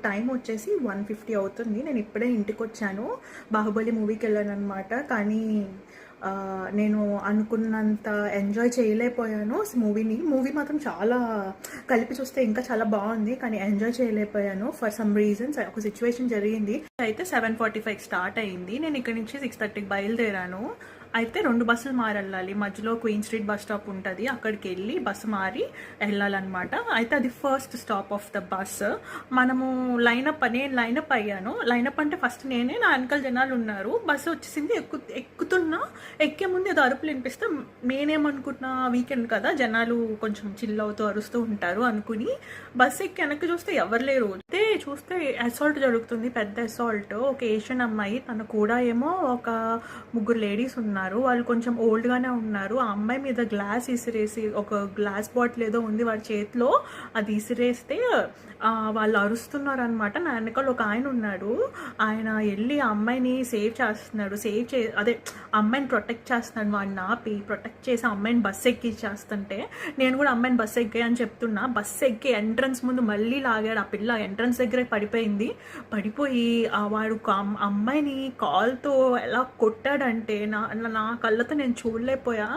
Time వచ్చేసి 1:50 అవుతుంది. నేను ఇప్పుడే ఇంటికొచ్చాను. 'బాహుబలి' మూవీకి వెళ్ళాననమాట. కానీ నేను అనుకున్నంత ఎంజాయ్ చేయలేకపోయాను మూవీ మాత్రం చాలా కలిపి చూస్తే ఇంకా చాలా బాగుంది. కానీ ఎంజాయ్ చేయలేకపోయాను ఫర్ సమ్ రీజన్స్. ఒక సిచ్యువేషన్ జరిగింది. అయితే 7:45 స్టార్ట్ అయింది. నేను ఇక్కడ నుంచి 6:30కి బయలుదేరాను. అయితే 2 బస్సులు మారెళ్ళాలి. మధ్యలో క్వీన్ స్ట్రీట్ బస్ స్టాప్ ఉంటుంది. అక్కడికి వెళ్ళి బస్సు మారి వెళ్ళాలన్నమాట. అయితే అది first stop of the bus. మనము నేను లైనప్ అయ్యాను. లైనప్ అంటే ఫస్ట్ నేనే, నా వెనకాల జనాలు ఉన్నారు. బస్సు వచ్చేసింది. ఎక్కుతున్నా, ఎక్కే ముందు ఏదో అరుపులు వినిపిస్తే నేనేమనుకుంటున్నా, వీకెండ్ కదా, జనాలు కొంచెం చిల్ అవుతూ అరుస్తూ ఉంటారు అనుకుని బస్సు ఎక్కి వెనక్కి చూస్తే ఎవరు లేరు. అయితే చూస్తే అసాల్ట్ జరుగుతుంది, పెద్ద అసాల్ట్. ఒక ఏషియన్ అమ్మాయి, తన కూడా ఏమో ఒక 3 లేడీస్ ఉన్నారు. వాళ్ళు కొంచెం ఓల్డ్గానే ఉన్నారు. ఆ అమ్మాయి మీద గ్లాస్ ఇసిరేసి, ఒక గ్లాస్ బాటిల్ ఏదో ఉంది వాడి చేతిలో, అది ఇసిరేస్తే వాళ్ళు అరుస్తున్నారు అనమాట. నా వెనకాల ఒక ఆయన ఉన్నాడు. ఆయన వెళ్ళి ఆ అమ్మాయిని సేవ్ చేస్తున్నాడు. అదే అమ్మాయిని ప్రొటెక్ట్ చేస్తున్నాడు. వాడిని ఆపి ప్రొటెక్ట్ చేసి అమ్మాయిని బస్సు ఎక్కిచ్చేస్తుంటే నేను కూడా అమ్మాయిని బస్సు ఎక్కాయి అని చెప్తున్నా. బస్సు ఎక్కి ఎంట్రన్స్ ముందు మళ్ళీ లాగాడు. ఆ పిల్ల ఎంట్రన్స్ దగ్గరే పడిపోయింది. పడిపోయి వాడు అమ్మాయిని కాల్తో ఎలా కొట్టాడంటే నా కళ్ళతో నేను చూడలేకపోయా.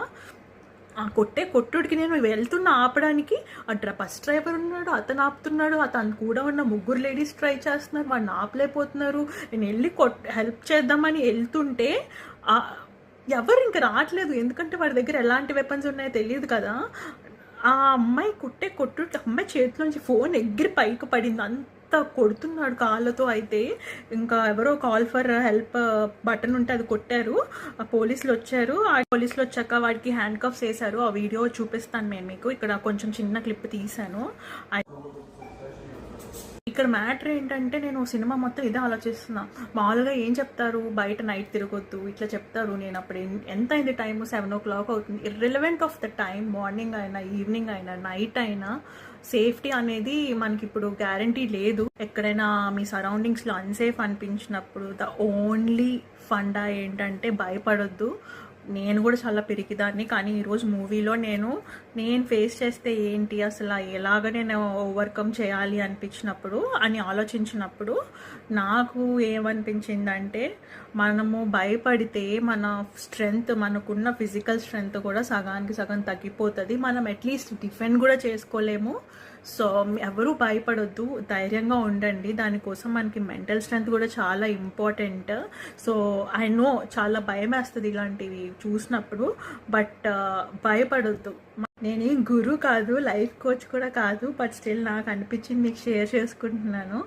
ఆ కొట్టుడికి నేను వెళ్తున్నా ఆపడానికి. బస్ డ్రైవర్ ఉన్నాడు, అతను ఆపుతున్నాడు. అతను కూడా ఉన్న 3 లేడీస్ ట్రై చేస్తున్నారు, వాడిని ఆపలేకపోతున్నారు. నేను వెళ్ళి హెల్ప్ చేద్దామని వెళ్తుంటే ఎవరు ఇంక రావట్లేదు. ఎందుకంటే వాడి దగ్గర ఎలాంటి వెపన్స్ ఉన్నాయో తెలియదు కదా. ఆ అమ్మాయి కొట్టుడికి అమ్మాయి చేతిలోంచి ఫోన్ ఎగిరి పైకి పడింది. అంత కొడుతున్నాడు కాళ్ళతో. అయితే ఇంకా ఎవరో కాల్ ఫర్ హెల్ప్ బటన్ ఉంటే అది కొట్టారు. పోలీసులు వచ్చారు. ఆ పోలీసులు వచ్చాక వాడికి హ్యాండ్ కఫ్స్ వేశారు. ఆ వీడియో చూపిస్తాను నేను మీకు. ఇక్కడ కొంచెం చిన్న క్లిప్ తీశాను. ఇక్కడ మ్యాటర్ ఏంటంటే, నేను సినిమా మొత్తం ఇదే ఆలోచిస్తున్నా. మామూలుగా ఏం చెప్తారు, బయట నైట్ తిరగొద్దు ఇట్లా చెప్తారు. నేను అప్పుడు ఎంత అయింది టైము, 7 o'clock అవుతుంది. Irrelevant of the time, morning అయినా ఈవినింగ్ అయినా నైట్ అయినా సేఫ్టీ అనేది మనకి ఇప్పుడు గ్యారంటీ లేదు. ఎక్కడైనా మీ సరౌండింగ్స్లో అన్సేఫ్ అనిపించినప్పుడు ద ఓన్లీ ఫండా ఏంటంటే భయపడొద్దు. నేను కూడా చాలా పిరికిదాన్ని. కానీ ఈరోజు మూవీలో నేను ఫేస్ చేస్తే ఏంటి, అసలు ఎలాగ నేను ఓవర్కమ్ చేయాలి అని ఆలోచించినప్పుడు నాకు ఏమనిపించిందంటే, మనము భయపడితే మన స్ట్రెంగ్త్, మనకున్న ఫిజికల్ స్ట్రెంగ్త్ కూడా సగానికి సగం తగ్గిపోతుంది. మనం అట్లీస్ట్ డిఫెండ్ కూడా చేసుకోలేము. సో ఎవరూ భయపడొద్దు, ధైర్యంగా ఉండండి. దానికోసం మనకి మెంటల్ స్ట్రెంగ్త్ కూడా చాలా ఇంపార్టెంట్. సో ఐ నో చాలా భయం వేస్తుంది ఇలాంటివి చూసినప్పుడు, బట్ భయపడొద్దు. నేనేం గురు కాదు, లైఫ్ కోచ్ కూడా కాదు, బట్ స్టిల్ నాకు అనిపించింది మీకు షేర్ చేసుకుంటున్నాను.